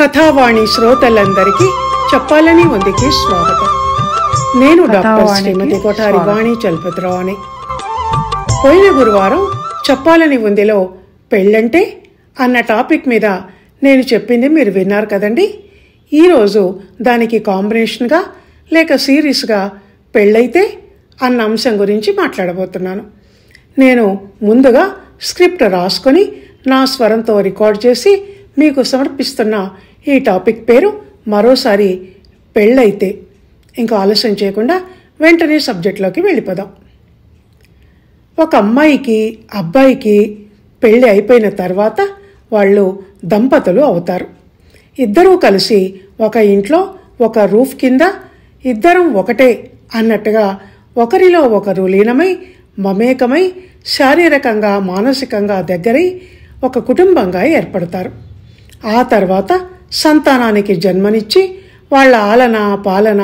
కథావాణి శ్రోతలందరికీ చెప్పాలని ఉందికి స్వాగతం. నేను డాక్టర్ శ్రీమతి కొఠారి వాణి చలపతిరావుని. పోయిన గురువారం చెప్పాలని ఉందిలో పెళ్ళంటే అన్న టాపిక్ మీద నేను చెప్పింది మీరు విన్నారు కదండి. ఈరోజు దానికి కాంబినేషన్గా లేక సిరీస్గా పెళ్ళైతే అన్న అంశం గురించి మాట్లాడబోతున్నాను. నేను ముందుగా స్క్రిప్ట్ రాసుకొని నా స్వరంతో రికార్డ్ చేసి మీకు సమర్పిస్తున్న ఈ టాపిక్ పేరు మరోసారి పెళ్ళైతే. ఇంకా ఆలస్యం చేయకుండా వెంటనే సబ్జెక్ట్లోకి వెళ్ళిపోదాం. ఒక అమ్మాయికి అబ్బాయికి పెళ్ళి అయిపోయిన తర్వాత వాళ్ళు దంపతులు అవుతారు. ఇద్దరూ కలిసి ఒక ఇంట్లో ఒక రూఫ్ కింద ఇద్దరం ఒకటే అన్నట్టుగా ఒకరిలో ఒకరు లీనమై మమేకమై శారీరకంగా మానసికంగా దగ్గరై ఒక కుటుంబంగా ఏర్పడతారు. ఆ తర్వాత సంతానానికి జన్మనిచ్చి వాళ్ళ ఆలన పాలన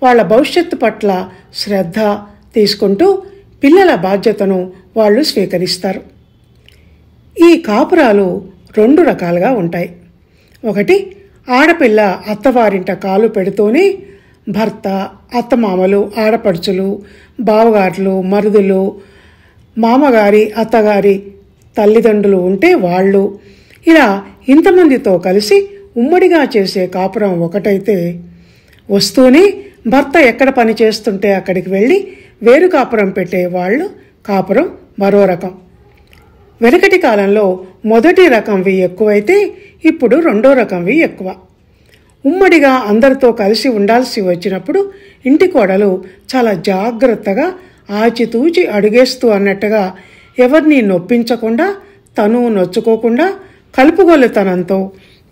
వాళ్ళ భవిష్యత్తు పట్ల శ్రద్ధ తీసుకుంటూ పిల్లల బాధ్యతను వాళ్ళు స్వీకరిస్తారు. ఈ కాపురాలు రెండు రకాలుగా ఉంటాయి. ఒకటి, ఆడపిల్ల అత్తవారింట కాలు పెడుతూనే భర్త, అత్తమామలు, ఆడపడుచులు, బావగారులు, మరుదులు, మామగారి అత్తగారి తల్లిదండ్రులు ఉంటే వాళ్ళు, ఇలా ఇంతమందితో కలిసి ఉమ్మడిగా చేసే కాపురం ఒకటైతే, వస్తూనే భర్త ఎక్కడ పని చేస్తుంటే అక్కడికి వెళ్ళి వేరు కాపురం పెట్టే వాళ్ళు కాపురం మరో రకం. వెనకటి కాలంలో మొదటి రకంవి ఎక్కువైతే ఇప్పుడు రెండో రకంవి ఎక్కువ. ఉమ్మడిగా అందరితో కలిసి ఉండాల్సి వచ్చినప్పుడు ఇంటి కోడలు చాలా జాగ్రత్తగా ఆచితూచి అడుగేస్తూ అన్నట్టుగా ఎవరిని నొప్పించకుండా తను నొచ్చుకోకుండా కలుపుగొల్లుతనంతో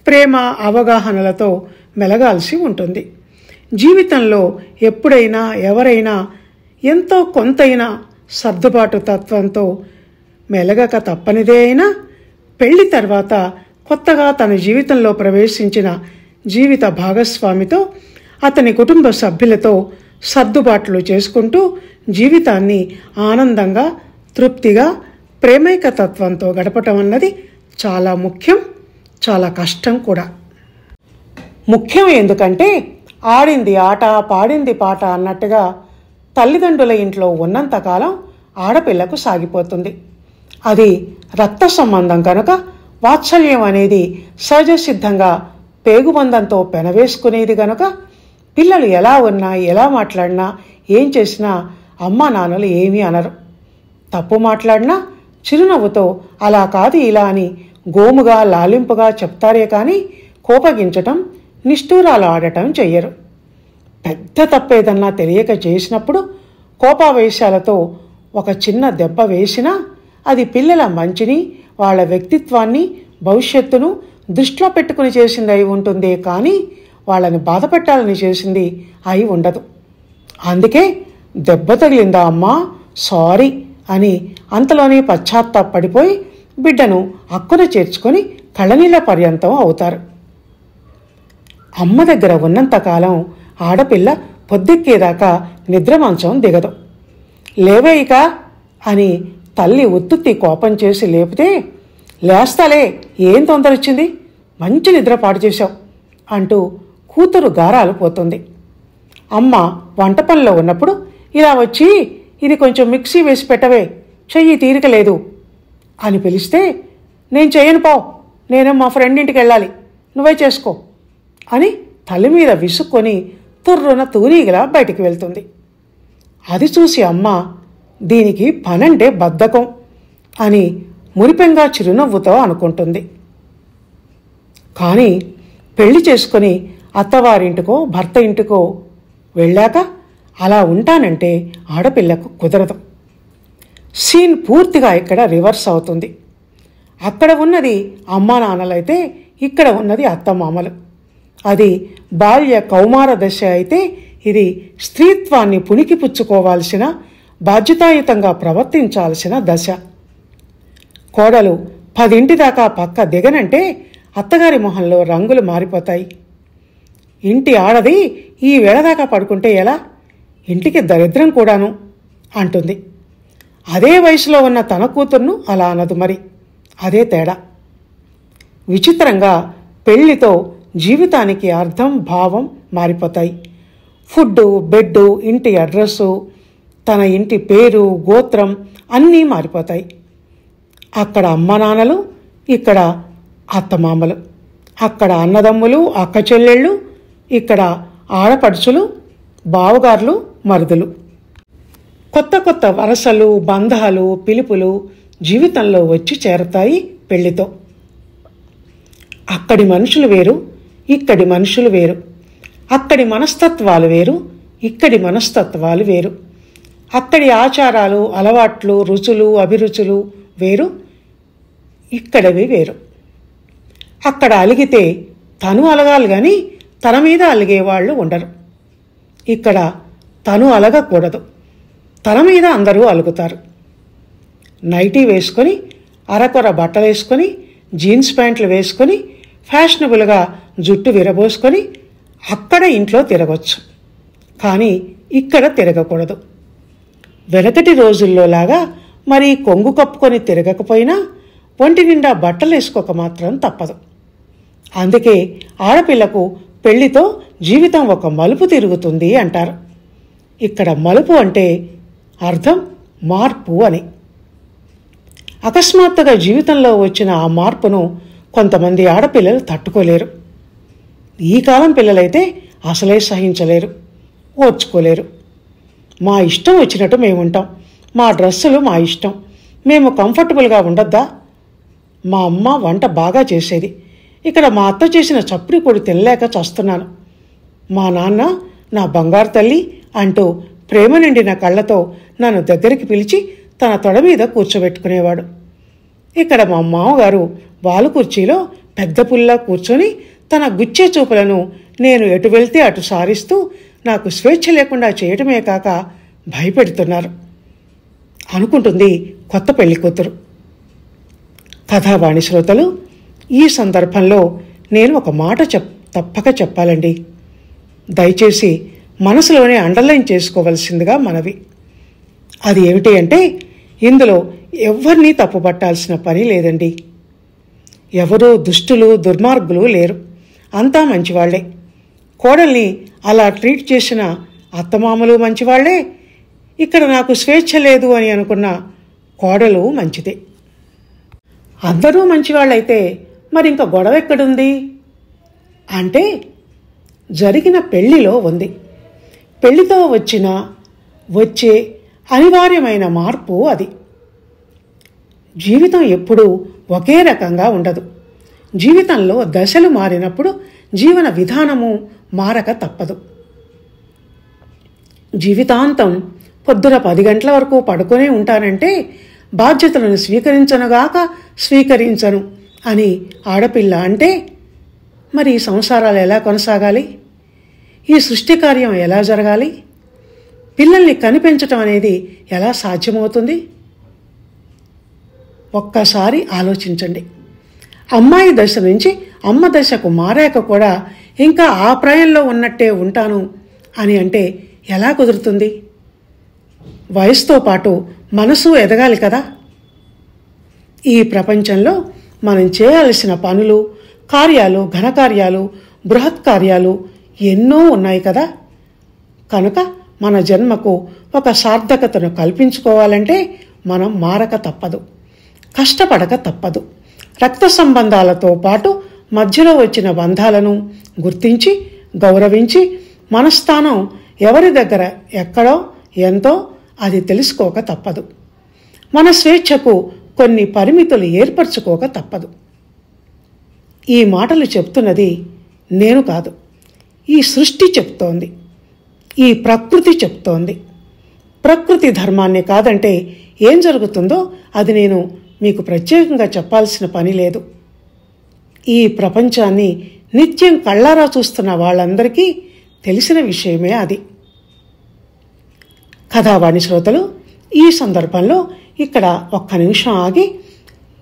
ప్రేమ అవగాహనలతో మెలగాల్సి ఉంటుంది. జీవితంలో ఎప్పుడైనా ఎవరైనా ఎంతో కొంతైనా సర్దుబాటు తత్వంతో మెలగక తప్పనిదే అయినా పెళ్లి తర్వాత కొత్తగా తన జీవితంలో ప్రవేశించిన జీవిత భాగస్వామితో అతని కుటుంబ సభ్యులతో సర్దుబాట్లు చేసుకుంటూ జీవితాన్ని ఆనందంగా తృప్తిగా ప్రేమైకతత్వంతో గడపటం అన్నది చాలా ముఖ్యం, చాలా కష్టం కూడా. ముఖ్యం ఎందుకంటే ఆడింది ఆట పాడింది పాట అన్నట్టుగా తల్లిదండ్రుల ఇంట్లో ఉన్నంతకాలం ఆడపిల్లకు సాగిపోతుంది. అది రక్త సంబంధం కనుక వాత్సల్యం అనేది సహజ సిద్ధంగా పేగుబంధంతో పెనవేసుకునేది కనుక పిల్లలు ఎలా ఉన్నా ఎలా మాట్లాడినా ఏం చేసినా అమ్మా నాన్నలు ఏమీ అనరు. తప్పు మాట్లాడినా చిరునవ్వుతో అలా కాదు ఇలా అని గోముగా లాలింపుగా చెప్తారే కానీ కోపగించటం నిష్ఠూరాలు ఆడటం చెయ్యరు. పెద్ద తప్పేదన్నా తెలియక చేసినప్పుడు కోపావేశాలతో ఒక చిన్న దెబ్బ వేసినా అది పిల్లల మంచిని వాళ్ళ వ్యక్తిత్వాన్ని భవిష్యత్తును దృష్టిలో పెట్టుకుని చేసింది అయి ఉంటుందే కానీ వాళ్ళని బాధపెట్టాలని చేసింది అయి ఉండదు. అందుకే దెబ్బ తగిలిందా అమ్మా సారీ అని అంతలోనే పశ్చాత్తాపడిపోయి బిడ్డను అక్కున చేర్చుకొని కళ్ళనీళ్ళ పర్యంతం అవుతారు. అమ్మ దగ్గర ఉన్నంతకాలం ఆడపిల్ల పొద్దెక్కేదాకా నిద్ర మంచం దిగదు. లేవే ఇక అని తల్లి ఉత్తుత్తి కోపం చేసి లేపితే, లేస్తాలే ఏం తొందర వచ్చింది, మంచి నిద్ర పాడు చేశావు అంటూ కూతురు గారాలు పోతుంది. అమ్మ వంట పనిలో ఉన్నప్పుడు ఇలా వచ్చి ఇది కొంచెం మిక్సీ వేసి పెట్టవే, చెయ్యి తీరికలేదు అని పిలిస్తే, నేను చెయ్యను పావు, నేను మా ఫ్రెండ్ ఇంటికి వెళ్ళాలి, నువ్వే చేసుకో అని తల్లి మీద విసుక్కొని తుర్రున తూనీగలా బయటికి వెళ్తుంది. అది చూసి అమ్మ దీనికి పనంటే బద్ధకం అని మురిపెంగా చిరునవ్వుతో అనుకుంటుంది. కానీ పెళ్లి చేసుకొని అత్తవారింటికో భర్త ఇంటికో వెళ్ళాక అలా ఉంటానంటే ఆడపిల్లకు కుదరదు. సీన్ పూర్తిగా ఇక్కడ రివర్స్ అవుతుంది. అక్కడ ఉన్నది అమ్మా నాన్నలైతే ఇక్కడ ఉన్నది అత్తమామలు. అది బాల్య కౌమార దశ అయితే ఇది స్త్రీత్వాన్ని పుణికిపుచ్చుకోవాల్సిన బాధ్యతాయుతంగా ప్రవర్తించాల్సిన దశ. కోడలు 10 దాకా పక్క దిగనంటే అత్తగారి మొహంలో రంగులు మారిపోతాయి. ఇంటి ఆడది ఈ వేళదాకా పడుకుంటే ఎలా, ఇంటికి దరిద్రం కూడాను అంటుంది. అదే వయసులో ఉన్న తన కూతుర్ను అలా అనదు. మరి అదే తేడా. విచిత్రంగా పెళ్లితో జీవితానికి అర్థం, భావం మారిపోతాయి. ఫుడ్డు, బెడ్డు, ఇంటి అడ్రస్సు, తన ఇంటి పేరు, గోత్రం అన్నీ మారిపోతాయి. అక్కడ అమ్మ నాన్నలు, ఇక్కడ అత్తమామలు, అక్కడ అన్నదమ్ములు, అక్క చెల్లెళ్ళు, ఇక్కడ ఆడపడుచులు, బావగారులు, మరుదులు. కొత్త కొత్త వరసలు, బంధాలు, పిలుపులు జీవితంలో వచ్చి చేరతాయి పెళ్లితో. అక్కడి మనుషులు వేరు, ఇక్కడి మనుషులు వేరు. అక్కడి మనస్తత్వాలు వేరు, ఇక్కడి మనస్తత్వాలు వేరు. అక్కడి ఆచారాలు, అలవాట్లు, రుచులు, అభిరుచులు వేరు, ఇక్కడవి వేరు. అక్కడ అలిగితే తను అలగాలి కానీ తన మీద అలిగేవాళ్ళు ఉండరు. ఇక్కడ తను అలగకూడదు, తన మీద అందరూ అలుగుతారు. నైటీ వేసుకొని, అరకొర బట్టలు వేసుకొని, జీన్స్ ప్యాంట్లు వేసుకొని, ఫ్యాషనబుల్గా జుట్టు విరబోసుకొని అక్కడ ఇంట్లో తిరగొచ్చు, కానీ ఇక్కడ తిరగకూడదు. వెనకటి రోజుల్లో లాగా మరి కొంగు కప్పుకొని తిరగకపోయినా ఒంటి నిండా బట్టలు వేసుకోక మాత్రం తప్పదు. అందుకే ఆడపిల్లకు పెళ్లితో జీవితం ఒక మలుపు తిరుగుతుంది అంటారు. ఇక్కడ మలుపు అంటే అర్థం మార్పు అని. అకస్మాత్తుగా జీవితంలో వచ్చిన ఆ మార్పును కొంతమంది ఆడపిల్లలు తట్టుకోలేరు. ఈ కాలం పిల్లలైతే అసలే సహించలేరు, ఓర్చుకోలేరు. మా ఇష్టం వచ్చినట్టు మేముంటాం, మా డ్రెస్సులు మా ఇష్టం, మేము కంఫర్టబుల్గా ఉండొద్దా? మా అమ్మ వంట బాగా చేసేది, ఇక్కడ మా అత్త చేసిన చప్పుడి పొడి తినలేక చస్తున్నాను. మా నాన్న నా బంగారు తల్లి అంటూ ప్రేమ నిండిన కళ్ళతో నన్ను దగ్గరికి పిలిచి తన తొడ మీద కూర్చోబెట్టుకునేవాడు. ఇక్కడ మా మామగారు వాలు కుర్చీలో పెద్ద పుల్లా కూర్చొని తన గుచ్చే చూపులను నేను ఎటు వెళ్తే అటు సారిస్తూ నాకు స్వేచ్ఛ లేకుండా చేయటమే కాక భయపెడుతున్నారు అనుకుంటుంది కొత్త పెళ్లి కూతురు. కథావాణి శ్రోతలు, ఈ సందర్భంలో నేను ఒక మాట తప్పక చెప్పాలండి. దయచేసి మనసులోనే అండర్లైన్ చేసుకోవలసిందిగా మనవి. అది ఏమిటి అంటే, ఇందులో ఎవరినీ తప్పుపట్టాల్సిన పని లేదండి. ఎవరూ దుష్టులు, దుర్మార్గులు లేరు, అంతా మంచివాళ్లే. కోడల్ని అలా ట్రీట్ చేసిన అత్తమామలు మంచివాళ్లే. ఇక్కడ నాకు స్వేచ్ఛ లేదు అని అనుకున్న కోడలు మంచిదే. అందరూ మంచివాళ్ళైతే మరి ఇంకా గొడవ ఎక్కడుంది అంటే జరిగిన పెళ్లిలో ఉంది. పెళ్లితో వచ్చే అనివార్యమైన మార్పు అది. జీవితం ఎప్పుడూ ఒకే రకంగా ఉండదు. జీవితంలో దశలు మారినప్పుడు జీవన విధానము మారక తప్పదు. జీవితాంతం పొద్దున 10 గంటల వరకు పడుకొనే ఉంటానంటే బాధ్యతలను స్వీకరించను అని ఆడపిల్ల అంటే మరి సంసారాలు ఎలా కొనసాగాలి? ఈ సృష్టి కార్యం ఎలా జరగాలి? పిల్లల్ని కనిపెంచటం అనేది ఎలా సాధ్యమవుతుంది? ఒక్కసారి ఆలోచించండి. అమ్మాయి దశ నుంచి అమ్మ దశకు మారాక కూడా ఇంకా ఆ ప్రాయంలో ఉన్నట్టే ఉంటాను అని అంటే ఎలా కుదురుతుంది? వయసుతో పాటు మనసు ఎదగాలి కదా. ఈ ప్రపంచంలో మనం చేయాల్సిన పనులు, కార్యాలు, ఘనకార్యాలు, బృహత్ కార్యాలు ఎన్నో ఉన్నాయి కదా. కనుక మన జన్మకు ఒక సార్థకతను కల్పించుకోవాలంటే మనం మారక తప్పదు, కష్టపడక తప్పదు. రక్త సంబంధాలతో పాటు మధ్యలో వచ్చిన బంధాలను గుర్తించి గౌరవించి మన స్థానం ఎవరి దగ్గర ఎక్కడో ఎంతో అది తెలుసుకోక తప్పదు. మన స్వేచ్ఛకు కొన్ని పరిమితులు ఏర్పరచుకోక తప్పదు. ఈ మాటలు చెప్తున్నది నేను కాదు, ఈ సృష్టి చెప్తోంది, ఈ ప్రకృతి చెప్తోంది. ప్రకృతి ధర్మాన్ని కాదంటే ఏం జరుగుతుందో అది నేను మీకు ప్రత్యేకంగా చెప్పాల్సిన పని లేదు. ఈ ప్రపంచాన్ని నిత్యం కళ్ళారా చూస్తున్న వాళ్ళందరికీ తెలిసిన విషయమే అది. కథావాణి శ్రోతలు, ఈ సందర్భంలో ఇక్కడ ఒక్క నిమిషం ఆగి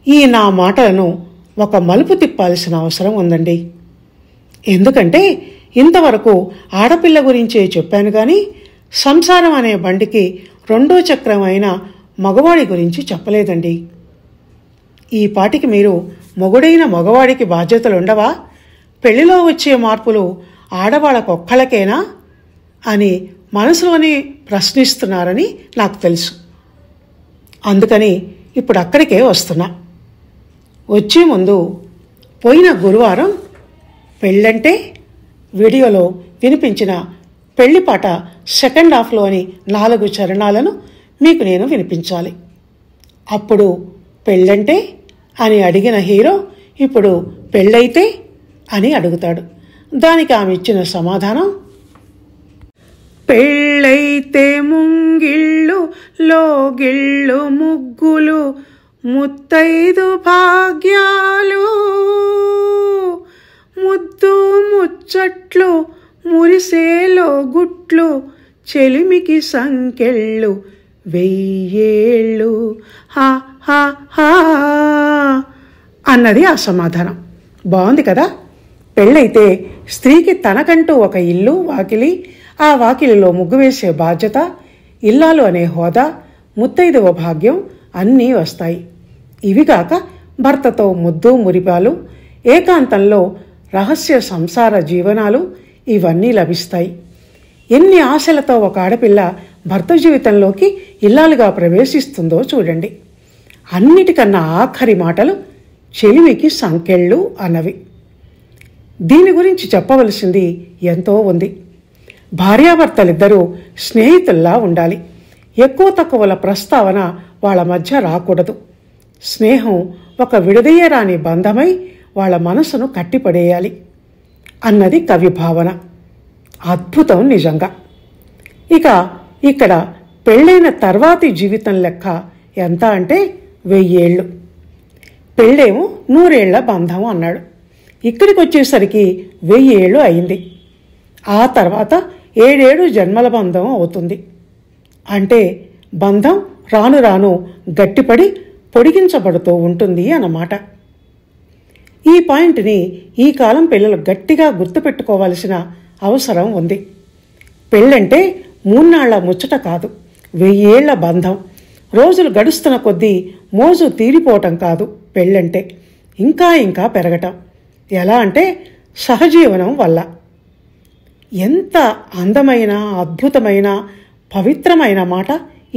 ఈ నా మాటలను ఒక మలుపు తిప్పాల్సిన అవసరం ఉందండి. ఎందుకంటే ఇంతవరకు ఆడపిల్ల గురించే చెప్పాను కానీ సంసారం అనే బండికి రెండో చక్రం అయిన మగవాడి గురించి చెప్పలేదండి. ఈ పాటికి మీరు మొగుడైన మగవాడికి బాధ్యతలుండవా, పెళ్లిలో వచ్చే మార్పులు ఆడవాళ్ళకొక్కళ్ళకేనా అని మనసులోనే ప్రశ్నిస్తున్నారని నాకు తెలుసు. అందుకని ఇప్పుడు అక్కడికే వస్తున్నా. వచ్చే ముందు పోయిన గురువారం పెళ్ళంటే వీడియోలో వినిపించిన పెళ్లి పాట సెకండ్ హాఫ్లోని 4 చరణాలను మీకు నేను వినిపించాలి. అప్పుడు పెళ్ళంటే అని అడిగిన హీరో ఇప్పుడు పెళ్ళైతే అని అడుగుతాడు. దానికి ఆమె ఇచ్చిన సమాధానం, పెళ్ళైతే ముంగిళ్ళు లోగిళ్ళు ముగ్గులు ముత్తైదు భాగ్యాలు ముద్దు ముచ్చట్లు మురిసేలో గుట్లు చెలిమికి సంకెళ్ళు 1000 ఏళ్ళు హా హా హా అన్నది ఆ సమాధానం. బాగుంది కదా. పెళ్ళైతే స్త్రీకి తనకంటూ ఒక ఇల్లు వాకిలి, ఆ వాకిలిలో ముగ్గు వేసే బాధ్యత, ఇల్లాలు అనే హోదా, ముత్తైదువ భాగ్యం అన్నీ వస్తాయి. ఇవి కాక భర్తతో ముద్దు మురిపాలు, ఏకాంతంలో రహస్య సంసార జీవనాలు ఇవన్నీ లభిస్తాయి. ఎన్ని ఆశలతో ఒక ఆడపిల్ల భర్త జీవితంలోకి ఇల్లాలుగా ప్రవేశిస్తుందో చూడండి. అన్నిటికన్నా ఆఖరి మాటలు చెలిమికి సంకెళ్ళు అన్నవి. దీని గురించి చెప్పవలసింది ఎంతో ఉంది. భార్యాభర్తలిద్దరూ స్నేహితుల్లా ఉండాలి. ఎక్కువ తక్కువల ప్రస్తావన వాళ్ళ మధ్య రాకూడదు. స్నేహం ఒక విడదీయరాని బంధమై వాళ్ళ మనసును కట్టిపడేయాలి అన్నది కవి భావన. అద్భుతం నిజంగా. ఇక ఇక్కడ పెళ్ళైన తర్వాతి జీవితం లెక్క ఎంత అంటే 1000 ఏళ్ళు. పెళ్ళేమో 100 ఏళ్ల బంధం అన్నాడు. ఇక్కడికి వచ్చేసరికి 1000 ఏళ్ళు అయింది. ఆ తర్వాత 7 జన్మల బంధం అవుతుంది. అంటే బంధం రాను రాను గట్టిపడి పొడిగించబడుతూ ఉంటుంది అన్నమాట. ఈ పాయింట్ని ఈ కాలం పిల్లలు గట్టిగా గుర్తుపెట్టుకోవాల్సిన అవసరం ఉంది. పెళ్ళంటే 3 నాళ్ల ముచ్చట కాదు, 1000 ఏళ్ల బంధం. రోజులు గడుస్తున్న కొద్దీ మోజు తీరిపోవటం కాదు పెళ్ళంటే, ఇంకా ఇంకా పెరగటం. ఎలా అంటే సహజీవనం వల్ల. ఎంత అందమైన, అద్భుతమైన, పవిత్రమైన మాట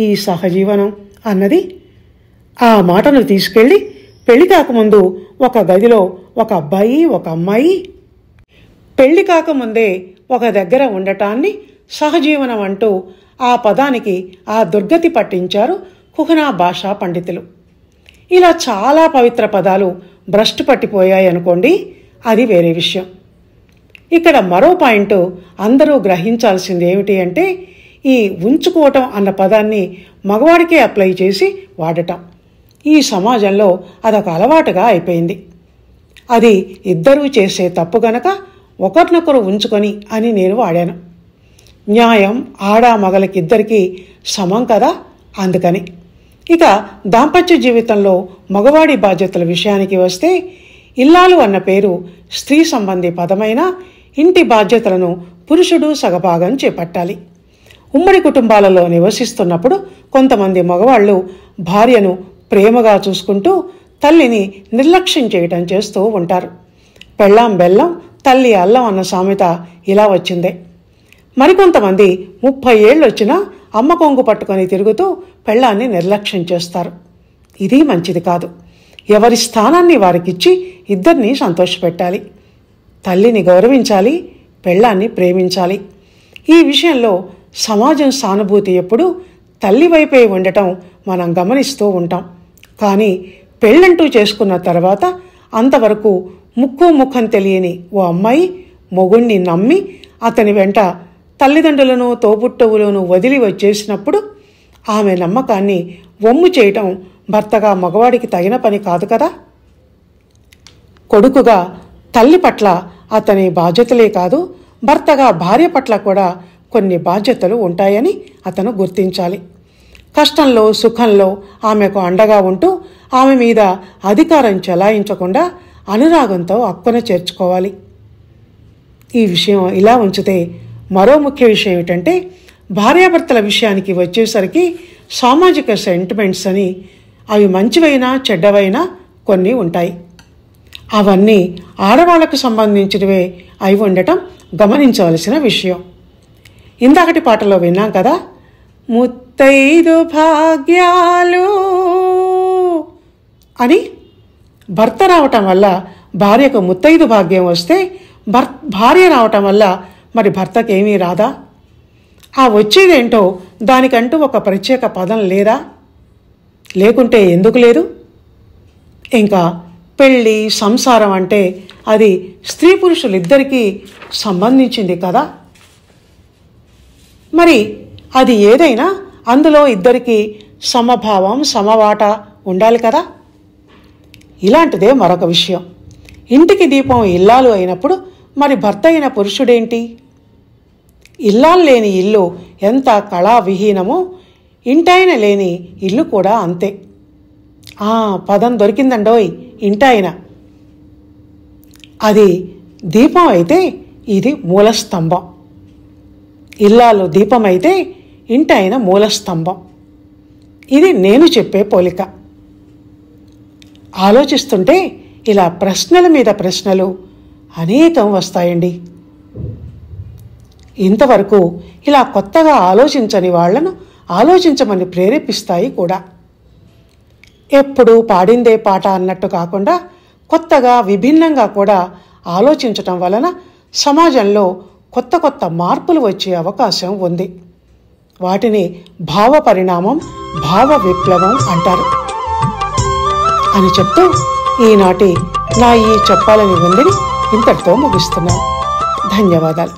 ఈ సహజీవనం అన్నది. ఆ మాటను తీసుకెళ్ళి పెళ్లి కాకముందు ఒక గదిలో ఒక అబ్బాయి ఒక అమ్మాయి పెళ్లి కాకముందే ఒక దగ్గర ఉండటాన్ని సహజీవనం అంటూ ఆ పదానికి ఆ దుర్గతి పట్టించారు కుహనా భాషా పండితులు. ఇలా చాలా పవిత్ర పదాలు భ్రష్టు పట్టిపోయాయనుకోండి, అది వేరే విషయం. ఇక్కడ మరో పాయింట్ అందరూ గ్రహించాల్సింది ఏమిటి అంటే, ఈ ఉంచుకోవటం అన్న పదాన్ని మగవాడికే అప్లై చేసి వాడటం. ఈ సమాజంలో అదొక అలవాటుగా అయిపోయింది. అది ఇద్దరూ చేసే తప్పు గనక ఒకరినొకరు ఉంచుకొని అని నేను వాడాను. న్యాయం ఆడా మగలకిద్దరికీ సమం కదా, అందుకని. ఇక దాంపత్య జీవితంలో మగవాడి బాధ్యతల విషయానికి వస్తే, ఇల్లాలు అన్న పేరు స్త్రీ సంబంధి పదమైన ఇంటి బాధ్యతలను పురుషుడు సగభాగం చేపట్టాలి. ఉమ్మడి కుటుంబాలలో నివసిస్తున్నప్పుడు కొంతమంది మగవాళ్ళు భార్యను ప్రేమగా చూసుకుంటూ తల్లిని నిర్లక్ష్యం చేయటం చేస్తూ ఉంటారు. పెళ్ళాం బెల్లం తల్లి అల్లం అన్న సామెత ఇలా వచ్చిందే. మరికొంతమంది 30 ఏళ్ళు వచ్చినా అమ్మ కొంగు పట్టుకొని తిరుగుతూ పెళ్ళాన్ని నిర్లక్ష్యం చేస్తారు. ఇది మంచిది కాదు. ఎవరి స్థానాన్ని వారికిచ్చి ఇద్దరినీ సంతోషపెట్టాలి. తల్లిని గౌరవించాలి, పెళ్ళాన్ని ప్రేమించాలి. ఈ విషయంలో సమాజం సానుభూతి ఎప్పుడూ తల్లి వైపే ఉండటం మనం గమనిస్తూ ఉంటాం. కానీ పెళ్ళంటూ చేసుకున్న తర్వాత అంతవరకు ముక్కు ముఖం తెలియని ఓ అమ్మాయి మొగుణ్ణి నమ్మి అతని వెంట తల్లిదండ్రులను తోబుట్టువులను వదిలి వచ్చేసినప్పుడు ఆమె నమ్మకాన్ని వమ్ము చేయటం భర్తగా మగవాడికి తగిన పని కాదు కదా. కొడుకుగా తల్లి పట్ల అతని బాధ్యతలే కాదు, భర్తగా భార్య పట్ల కూడా కొన్ని బాధ్యతలు ఉంటాయని అతను గుర్తించాలి. కష్టంలో సుఖంలో ఆమెకు అండగా ఉంటూ ఆమె మీద అధికారం చెలాయించకుండా అనురాగంతో అక్కున చేర్చుకోవాలి. ఈ విషయం ఇలా ఉంచితే మరో ముఖ్య విషయం ఏమిటంటే, భార్యాభర్తల విషయానికి వచ్చేసరికి సామాజిక సెంటిమెంట్స్ అని, అవి మంచివైనా చెడ్డవైనా కొన్ని ఉంటాయి. అవన్నీ ఆడవాళ్లకు సంబంధించినవే అయి ఉండటం గమనించవలసిన విషయం. ఇందాకటి పాటలో విన్నాం కదా, ముత్తైదు భాగ్యాలు అని. భర్త రావటం వల్ల భార్యకు ముత్తైదు భాగ్యం వస్తే భార్య రావటం వల్ల మరి భర్తకేమీ రాదా? ఆ వచ్చేదేంటో దానికంటూ ఒక ప్రత్యేక పదం లేదా? లేకుంటే ఎందుకు లేదు? ఇంకా పెళ్ళి, సంసారం అంటే అది స్త్రీ పురుషులిద్దరికీ సంబంధించింది కదా. మరి అది ఏదైనా అందులో ఇద్దరికీ సమభావం, సమవాట ఉండాలి కదా. ఇలాంటిదే మరొక విషయం. ఇంటికి దీపం ఇల్లాలు అయినప్పుడు మరి భర్త అయిన పురుషుడేంటి? ఇల్లాలు లేని ఇల్లు ఎంత కళావిహీనమో ఇంటాయన లేని ఇల్లు కూడా అంతే. పదం దొరికిందండోయ్, ఇంటాయన. అది దీపం అయితే ఇది మూలస్తంభం. ఇల్లాలు దీపం అయితే ఇంటాయన మూలస్తంభం. ఇది నేను చెప్పే పోలిక. ఆలోచిస్తుంటే ఇలా ప్రశ్నల మీద ప్రశ్నలు అనేకం వస్తాయండి. ఇంతవరకు ఇలా కొత్తగా ఆలోచించని వాళ్లను ఆలోచించమని ప్రేరేపిస్తాయి కూడా. ఎప్పుడూ పాడిందే పాట అన్నట్టు కాకుండా కొత్తగా, విభిన్నంగా కూడా ఆలోచించటం వలన సమాజంలో కొత్త కొత్త మార్పులు వచ్చే అవకాశం ఉంది. వాటిని భావ పరిణామం, భావ విప్లవం అంటారు అని చెప్తూ ఈనాటి నా ఈ చెప్పాలని ఉందని ఇంతటితో ముగిస్తున్నాను. ధన్యవాదాలు.